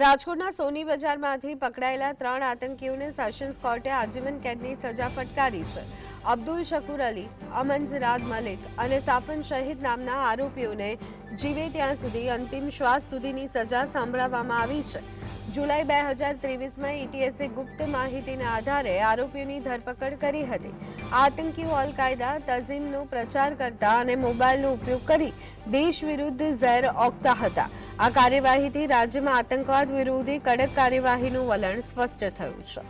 રાજકોટના સોની બજારમાંથી પકડાયેલા 3 આતંકીઓને સેશન્સ કોર્ટે આજીવન કેદની સજા ફટકારી છે. અબ્દુલ શકુર અલી, અમન સિરાજ મલિક અને સાફન શહીદ નામના આરોપીઓને જીવે ત્યાં સુધી અંતિમ શ્વાસ સુધીની સજા સંભળાવવામાં આવી છે. જુલાઈ 2023માં એટીએસે ગુપ્ત માહિતીના આધારે આરોપીઓની ધરપકડ કરી હતી. આતંકીઓ અલ-કાયદા તઝીમનો પ્રચાર કરતા અને મોબાઈલનો ઉપયોગ કરી દેશ વિરુદ્ધ ઝેર ઓકતા હતા. આ કાર્યવાહીથી રાજ્યમાં આતંકવાદ વિરોધી કડક કાર્યવાહીનું વલણ સ્પષ્ટ થયું છે.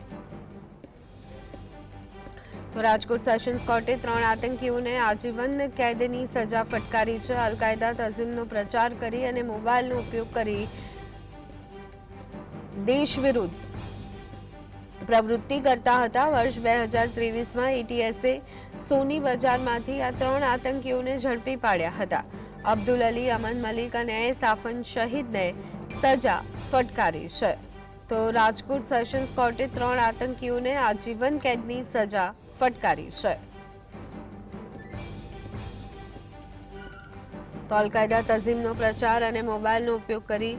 તો રાજકોટ સેશન્સ કોર્ટે 3 આતંકીઓને આજીવન કેદની સજા ફટકારી છે. અલ-કાયદા તઝીમનો પ્રચાર કરી અને મોબાઈલનો ઉપયોગ કરી દેશ વિરુદ્ધ પ્રવૃત્તિ કરતા હતા. વર્ષ 2023માં એટીએસે સોની બજારમાંથી આ 3 આતંકીઓને ઝડપી પાડ્યા હતા. અબ્દુલ અલી, અમન મલિક અને સાફન શહીદને સજા ફટકારી છે. તો રાજકોટ સેશન્સ કોર્ટે 3 આતંકીઓને આજીવન કેદની સજા ફટકારી છે. તો અલ-કાયદા તઝીમનો પ્રચાર અને મોબાઈલનો ઉપયોગ કરી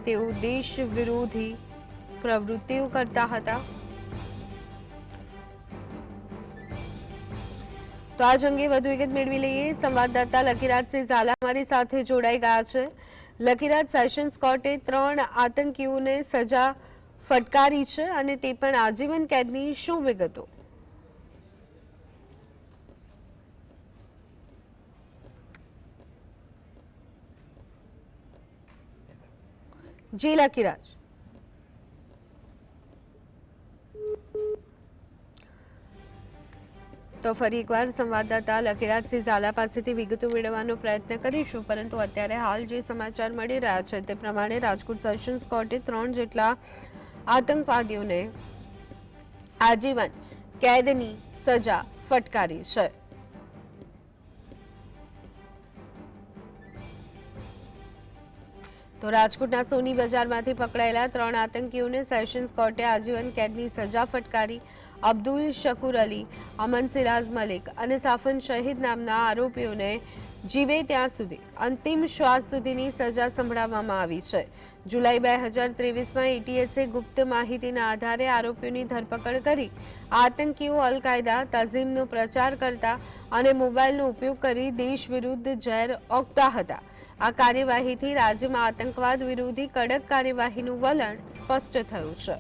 તેઓ દેશ વિરોધી પ્રવૃત્તિઓ કરતા હતા. તો આજ અંગે વધુ વિગત મેળવી લઈએ. સંવાદદાતા લકીરાજસિંહ ઝાલા અમારી સાથે જોડાઈ ગયા છે. લકીરાજ, સેશન્સ કોર્ટે 3 આતંકીઓને સજા ફટકારી છે અને તે પણ આજીવન કેદની. શું વિગતો? જી લકીરાજ. તો ફરી એકવાર સંવાદદાતા લકીરાજસિંહ ઝાલા પાસેથી વિગતો મેળવવાનો પ્રયત્ન કરીશું, પરંતુ અત્યારે હાલ જે સમાચાર મળી રહ્યા છે તે પ્રમાણે રાજકોટ સેશન્સ કોર્ટે 3 જેટલા આતંકવાદીઓને આજીવન કેદની સજા ફટકારી છે. તો રાજકોટના સોની બજારમાંથી પકડાયેલા 3 આતંકીઓને સેશન્સ કોર્ટે આજીવન કેદની સજા ફટકારી. અબ્દુલ શકુર અલી, અમન સિરાજ મલિક અને સાફન શહીદ નામના આરોપીઓને જીવે ત્યાં સુધી અંતિમ શ્વાસ સુધીની સજા સંભળાવવામાં આવી છે. જુલાઈ 2023માં એટીએસે ગુપ્ત માહિતીના આધારે આરોપીઓની ધરપકડ કરી. આતંકીઓ અલ-કાયદા તઝીમનો પ્રચાર કરતા અને મોબાઈલનો ઉપયોગ કરી દેશ વિરુદ્ધ ઝેર ઓકતા હતા. આ કાર્યવાહીથી રાજ્યમાં આતંકવાદ વિરોધી કડક કાર્યવાહીનું વલણ સ્પષ્ટ થયું છે.